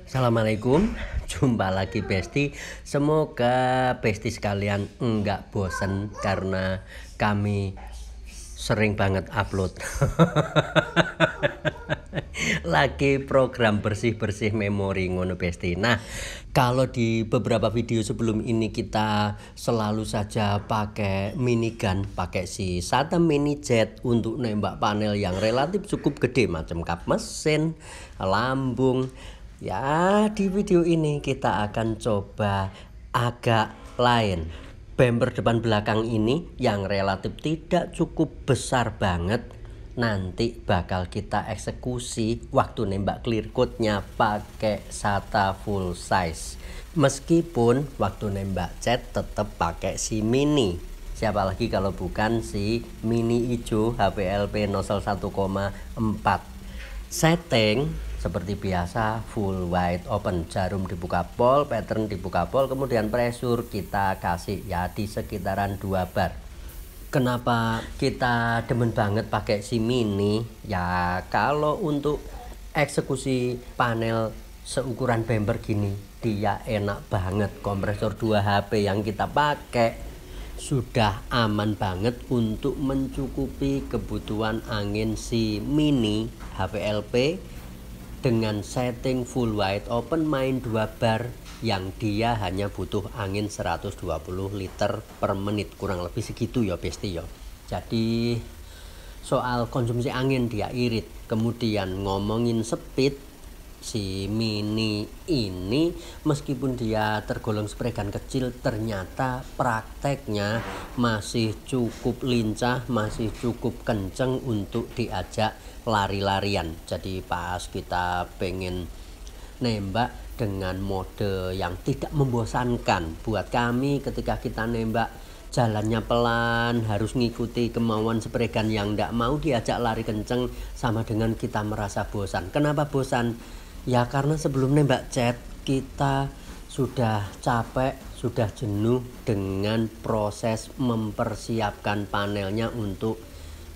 Assalamualaikum, jumpa lagi Besti. Semoga Besti sekalian enggak bosen karena kami sering banget upload. Lagi program bersih-bersih memori ngono Besti. Nah, kalau di beberapa video sebelum ini kita selalu saja pakai minigun, pakai si SATA Mini Jet untuk nembak panel yang relatif cukup gede macam kap mesin, lambung. Ya, di video ini kita akan coba agak lain. Bumper depan belakang ini yang relatif tidak cukup besar banget, nanti bakal kita eksekusi waktu nembak clear code-nya pakai SATA full size. Meskipun waktu nembak jet tetap pakai si mini. Siapa lagi kalau bukan si mini hijau HPLP nozzle 1,4. Setting seperti biasa full wide open, jarum dibuka pol, pattern dibuka pol, kemudian pressure kita kasih ya di sekitaran 2 bar. Kenapa kita demen banget pakai si mini? Ya kalau untuk eksekusi panel seukuran bumper gini dia enak banget. Kompresor 2 HP yang kita pakai sudah aman banget untuk mencukupi kebutuhan angin si mini HPLP dengan setting full wide open main 2 bar yang dia hanya butuh angin 120 liter per menit, kurang lebih segitu ya Besti ya. Jadi soal konsumsi angin dia irit. Kemudian ngomongin speed, si mini ini meskipun dia tergolong spregan kecil, ternyata prakteknya masih cukup lincah, masih cukup kenceng untuk diajak lari-larian. Jadi pas kita pengen nembak dengan mode yang tidak membosankan buat kami, ketika kita nembak jalannya pelan, harus ngikuti kemauan spregan yang tidak mau diajak lari kenceng, sama dengan kita merasa bosan. Kenapa bosan? Ya karena sebelum nembak jet kita sudah capek, sudah jenuh dengan proses mempersiapkan panelnya untuk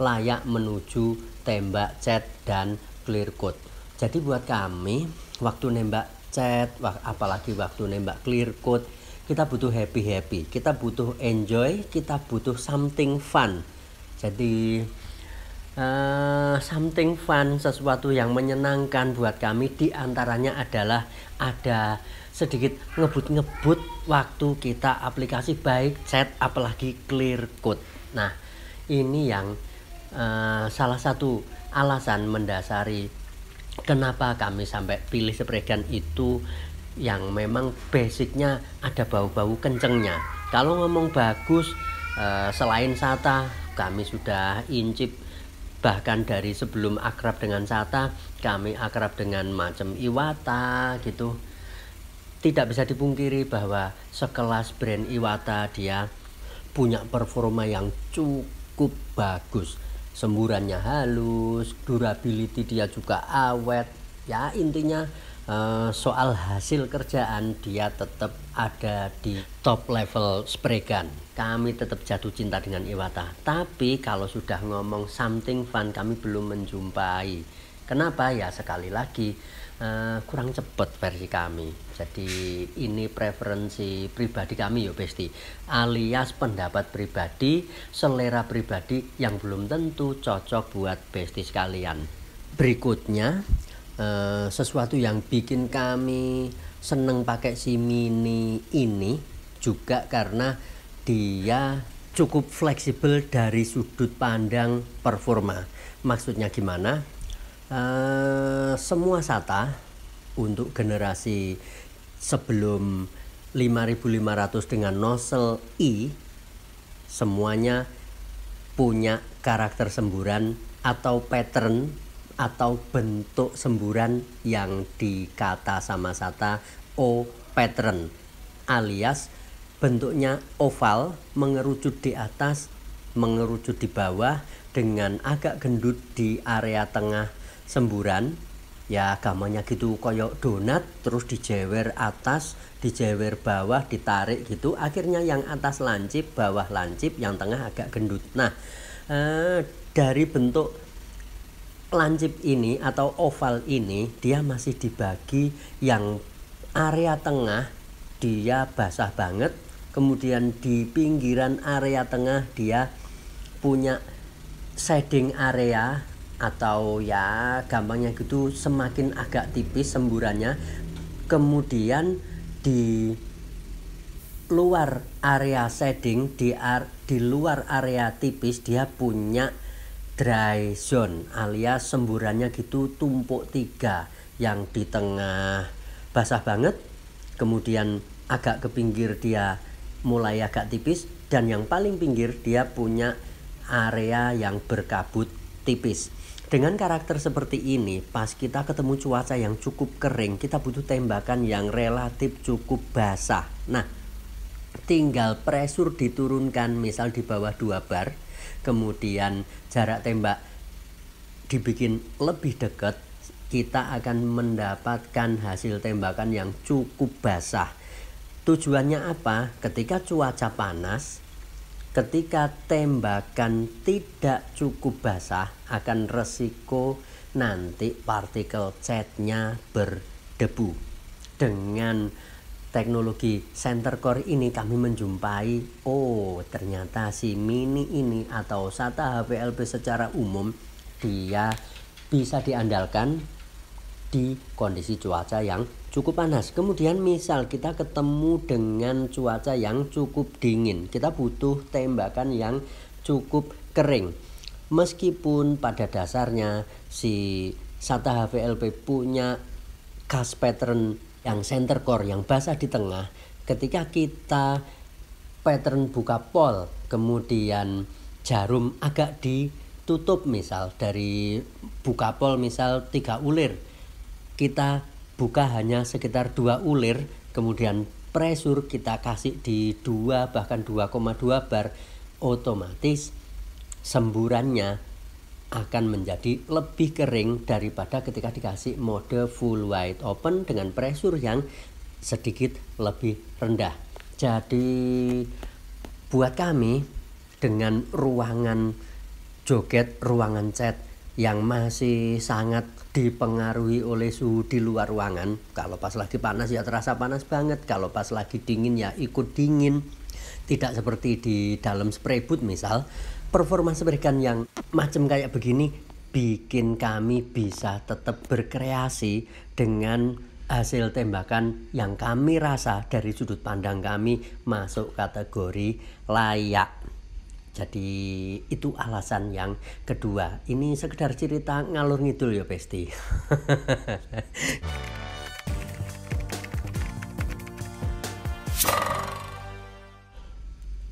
layak menuju tembak jet dan clear code. Jadi buat kami waktu nembak jet, apalagi waktu nembak clear code, kita butuh happy, kita butuh enjoy, kita butuh something fun. Jadi something fun, sesuatu yang menyenangkan buat kami diantaranya adalah ada sedikit ngebut-ngebut waktu kita aplikasi baik jet apalagi clear code. Nah ini yang salah satu alasan mendasari kenapa kami sampai pilih spregan itu yang memang basicnya ada bau-bau kencengnya. Kalau ngomong bagus, selain SATA kami sudah incip, bahkan dari sebelum akrab dengan SATA kami akrab dengan macam Iwata gitu. Tidak bisa dipungkiri bahwa sekelas brand Iwata dia punya performa yang cukup bagus. Semburannya halus, durability dia juga awet. Ya intinya soal hasil kerjaan dia tetap ada di top level spregan. Kami tetap jatuh cinta dengan Iwata. Tapi kalau sudah ngomong something fun kami belum menjumpai. Kenapa? Ya sekali lagi kurang cepet versi kami. Jadi ini preferensi pribadi kami ya Besti, alias pendapat pribadi, selera pribadi yang belum tentu cocok buat Besti sekalian. Berikutnya sesuatu yang bikin kami seneng pakai si mini ini juga karena dia cukup fleksibel dari sudut pandang performa. Maksudnya gimana? Semua SATA untuk generasi sebelum 5500 dengan nozzle I semuanya punya karakter semburan atau pattern atau bentuk semburan yang dikata sama SATA O pattern, alias bentuknya oval, mengerucut di atas, mengerucut di bawah, dengan agak gendut di area tengah semburan. Ya gamanya gitu koyok donat, terus dijewer atas, dijewer bawah, ditarik gitu, akhirnya yang atas lancip, bawah lancip, yang tengah agak gendut. Nah dari bentuk lancip ini atau oval ini dia masih dibagi yang area tengah dia basah banget, kemudian di pinggiran area tengah dia punya shading area atau ya gampangnya gitu semakin agak tipis semburannya. Kemudian di luar area shading, di luar area tipis dia punya dry zone alias semburannya gitu tumpuk 3, yang di tengah basah banget, kemudian agak ke pinggir dia mulai agak tipis, dan yang paling pinggir dia punya area yang berkabut tipis. Dengan karakter seperti ini, pas kita ketemu cuaca yang cukup kering, kita butuh tembakan yang relatif cukup basah. Nah, tinggal pressure diturunkan misal di bawah 2 bar, kemudian jarak tembak dibikin lebih dekat, kita akan mendapatkan hasil tembakan yang cukup basah. Tujuannya apa? Ketika cuaca panas, ketika tembakan tidak cukup basah, akan resiko nanti partikel catnya berdebu. Dengan teknologi center core ini kami menjumpai, oh ternyata si Mini ini atau SATA HPLP secara umum dia bisa diandalkan di kondisi cuaca yang cukup panas. Kemudian misal kita ketemu dengan cuaca yang cukup dingin, kita butuh tembakan yang cukup kering. Meskipun pada dasarnya si SATA HPLP punya gas pattern yang center core yang basah di tengah, ketika kita pattern buka pol kemudian jarum agak ditutup, misal dari buka pol misal 3 ulir, kita buka hanya sekitar 2 ulir, kemudian pressure kita kasih di 2 bahkan 2,2 bar, otomatis semburannya akan menjadi lebih kering daripada ketika dikasih mode full wide open dengan pressure yang sedikit lebih rendah. Jadi buat kami dengan ruangan joget, ruangan cat yang masih sangat dipengaruhi oleh suhu di luar ruangan, kalau pas lagi panas ya terasa panas banget, kalau pas lagi dingin ya ikut dingin, tidak seperti di dalam spray booth misal. Performa spraygun yang macam kayak begini bikin kami bisa tetap berkreasi dengan hasil tembakan yang kami rasa dari sudut pandang kami masuk kategori layak. Jadi itu alasan yang kedua. Ini sekedar cerita ngalur ngidul ya Besti.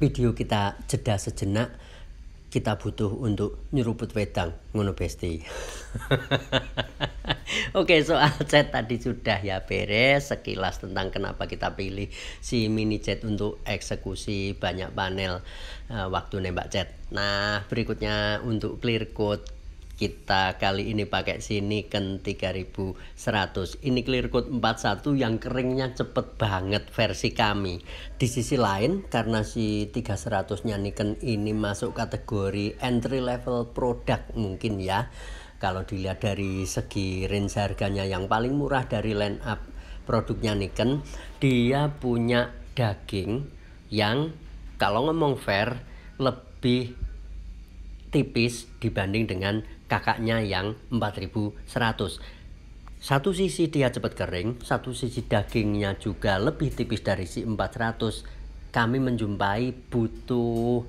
Video kita jeda sejenak, kita butuh untuk nyeruput wedang, ngono Besti. Oke, soal cat tadi sudah ya beres, sekilas tentang kenapa kita pilih si mini cat untuk eksekusi banyak panel waktu nembak cat. Nah, berikutnya untuk clear coat, kita kali ini pakai si Nikon 3100. Ini clear coat 41 yang keringnya cepet banget versi kami. Di sisi lain, karena si 300-nya Nikon ini masuk kategori entry level product mungkin ya. Kalau dilihat dari segi range harganya yang paling murah dari line up produknya Nikon, dia punya daging yang kalau ngomong fair lebih tipis dibanding dengan kakaknya yang 4100. Satu sisi dia cepat kering, satu sisi dagingnya juga lebih tipis dari si 400. Kami menjumpai butuh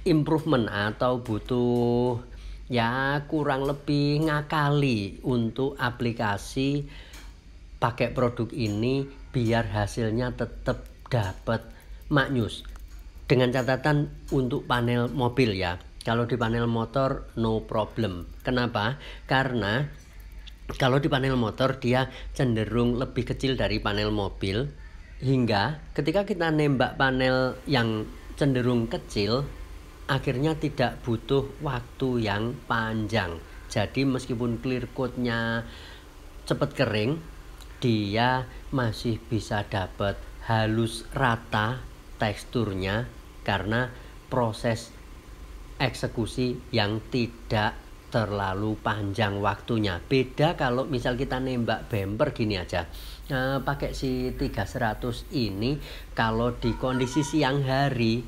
improvement atau butuh ya kurang lebih ngakali untuk aplikasi pakai produk ini biar hasilnya tetap dapat maknyus. Dengan catatan untuk panel mobil ya. Kalau di panel motor no problem. Kenapa? Karena kalau di panel motor dia cenderung lebih kecil dari panel mobil, hingga ketika kita nembak panel yang cenderung kecil, akhirnya tidak butuh waktu yang panjang. Jadi meskipun clear coat-nya cepat kering, dia masih bisa dapat halus rata teksturnya karena proses eksekusi yang tidak terlalu panjang waktunya. Beda kalau misal kita nembak bumper gini aja. Pakai si 300 ini kalau di kondisi siang hari,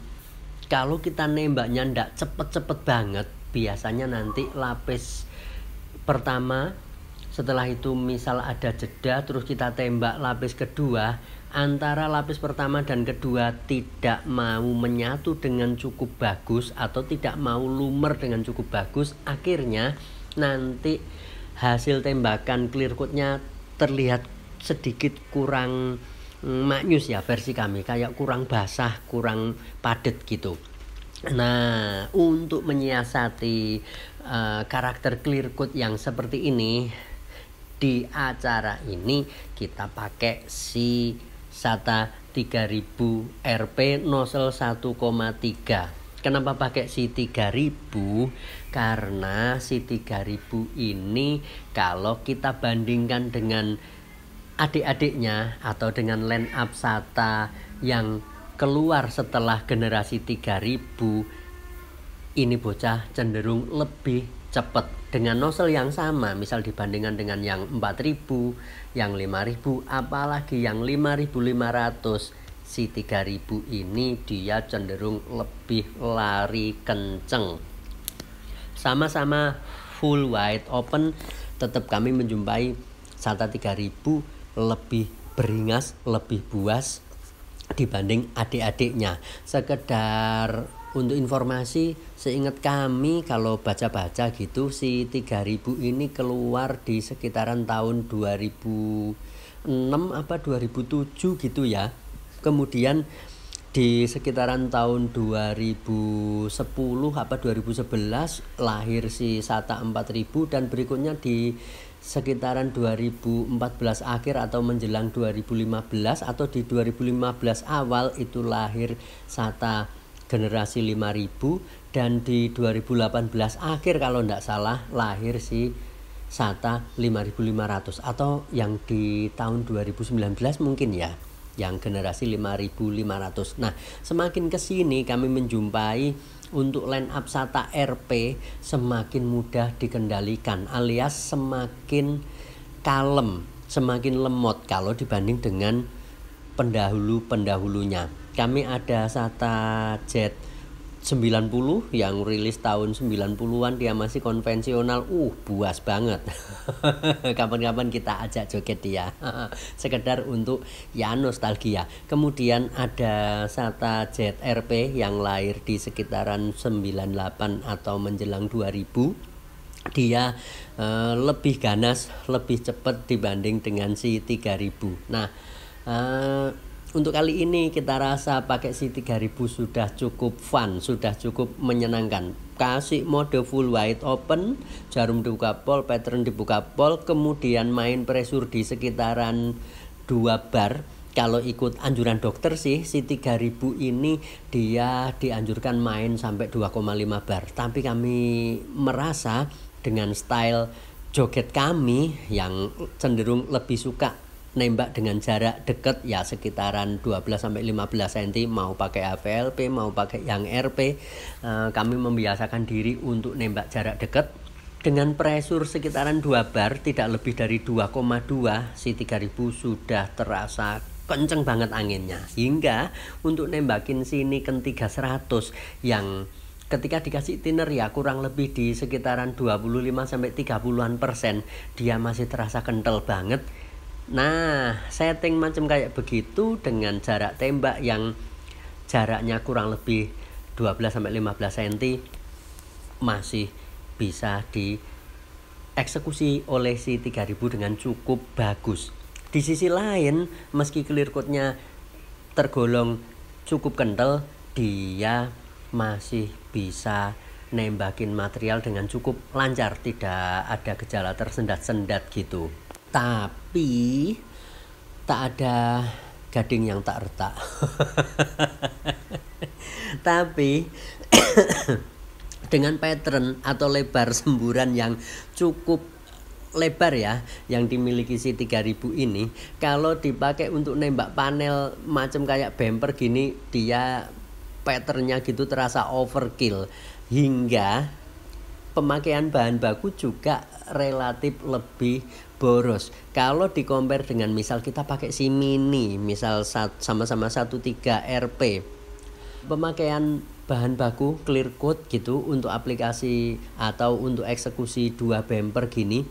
kalau kita nembaknya ndak cepet-cepet banget, biasanya nanti lapis pertama, setelah itu misal ada jeda terus kita tembak lapis kedua, antara lapis pertama dan kedua tidak mau menyatu dengan cukup bagus atau tidak mau lumer dengan cukup bagus, akhirnya nanti hasil tembakan clear coat-nya terlihat sedikit kurang maknyus ya, versi kami kayak kurang basah, kurang padat gitu. Nah, untuk menyiasati karakter clear coat yang seperti ini, di acara ini kita pakai si SATA 3000 RP nozzle 1,3. Kenapa pakai si 3000? Karena si 3000 ini kalau kita bandingkan dengan adik-adiknya atau dengan line up SATA yang keluar setelah generasi 3000, ini bocah cenderung lebih cepat dengan nozzle yang sama, misal dibandingkan dengan yang 4000, yang 5000, apalagi yang 5500. Si 3000 ini dia cenderung lebih lari kenceng. Sama-sama full wide open, tetap kami menjumpai SATA 3000 lebih beringas, lebih buas dibanding adik-adiknya. Sekedar untuk informasi, seingat kami kalau baca-baca gitu, si 3000 ini keluar di sekitaran tahun 2006 apa 2007 gitu ya. Kemudian di sekitaran tahun 2010 apa 2011 lahir si SATA 4000, dan berikutnya di sekitaran 2014 akhir atau menjelang 2015 atau di 2015 awal itu lahir SATA generasi 5000, dan di 2018 akhir kalau tidak salah lahir si SATA 5500, atau yang di tahun 2019 mungkin ya, yang generasi 5500. Nah, semakin kesini kami menjumpai untuk line up SATA RP semakin mudah dikendalikan, alias semakin kalem, semakin lemot kalau dibanding dengan pendahulu-pendahulunya. Kami ada SATA Z90 yang rilis tahun 90-an, dia masih konvensional, buas banget. Kapan-kapan kita ajak joget dia. Sekedar untuk ya nostalgia. Kemudian ada SATA ZRP yang lahir di sekitaran 98 atau menjelang 2000. Dia lebih ganas, lebih cepat dibanding dengan si 3000. Nah, untuk kali ini kita rasa pakai si 3000 sudah cukup fun, sudah cukup menyenangkan. Kasih mode full wide open, jarum dibuka pol, pattern dibuka pol, kemudian main pressure di sekitaran 2 bar. Kalau ikut anjuran dokter sih, si 3000 ini dia dianjurkan main sampai 2,5 bar. Tapi kami merasa dengan style joget kami yang cenderung lebih suka nembak dengan jarak dekat ya sekitaran 12-15 cm, mau pakai AVLP mau pakai yang RP, kami membiasakan diri untuk nembak jarak dekat dengan pressure sekitaran 2 bar, tidak lebih dari 2,2. Si 3000 sudah terasa kenceng banget anginnya, hingga untuk nembakin si Nikon 300 yang ketika dikasih thinner ya kurang lebih di sekitaran 25-30% dia masih terasa kental banget. Nah, setting macam kayak begitu dengan jarak tembak yang jaraknya kurang lebih 12-15 cm masih bisa dieksekusi oleh si 3000 dengan cukup bagus. Di sisi lain, meski clear coat-nya tergolong cukup kental, dia masih bisa nembakin material dengan cukup lancar, tidak ada gejala tersendat-sendat gitu. Tapi tak ada gading yang tak retak. Tapi dengan pattern atau lebar semburan yang cukup lebar ya yang dimiliki si 3000 ini, kalau dipakai untuk nembak panel macam kayak bumper gini, dia patternnya gitu terasa overkill, hingga pemakaian bahan baku juga relatif lebih boros. Kalau di compare dengan misal kita pakai si mini, misal sama-sama 13 Rp, pemakaian bahan baku clear coat gitu untuk aplikasi atau untuk eksekusi 2 bumper gini,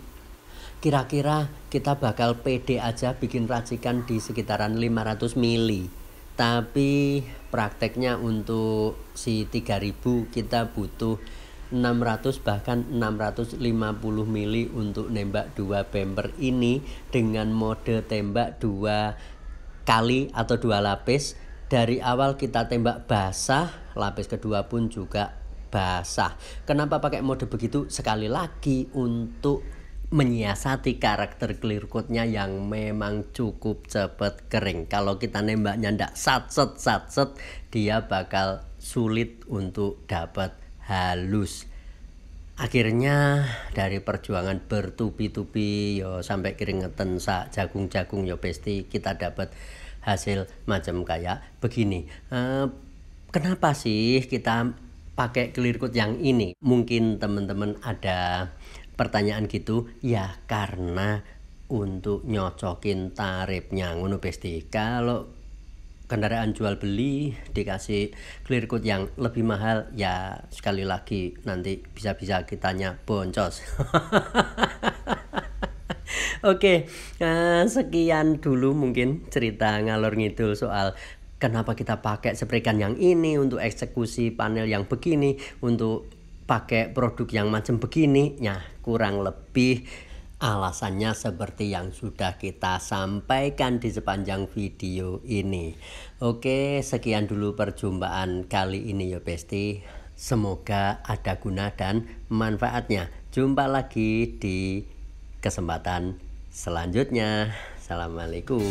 kira-kira kita bakal pede aja bikin racikan di sekitaran 500 mili. Tapi prakteknya untuk si 3000 kita butuh 600 bahkan 650 mili untuk nembak 2 bumper ini dengan mode tembak 2 kali atau 2 lapis. Dari awal kita tembak basah, lapis kedua pun juga basah. Kenapa pakai mode begitu? Sekali lagi untuk menyiasati karakter clear coat-nya yang memang cukup cepat kering. Kalau kita nembaknya ndak satset, dia bakal sulit untuk dapat halus. Akhirnya dari perjuangan bertubi-tubi yo sampai keringetan sak jagung-jagung yo pasti kita dapat hasil macam kayak begini. Kenapa sih kita pakai clear coat yang ini? Mungkin teman-teman ada pertanyaan gitu. Ya karena untuk nyocokin tarifnya ngono pasti. Kalau kendaraan jual beli dikasih clear coat yang lebih mahal, ya sekali lagi nanti bisa-bisa kitanya boncos. Oke, sekian dulu mungkin cerita ngalor ngidul soal kenapa kita pakai sprekan yang ini untuk eksekusi panel yang begini, untuk pakai produk yang macam begini. Ya, kurang lebih alasannya seperti yang sudah kita sampaikan di sepanjang video ini. Oke, sekian dulu perjumpaan kali ini ya Besti. Semoga ada guna dan manfaatnya. Jumpa lagi di kesempatan selanjutnya. Assalamualaikum.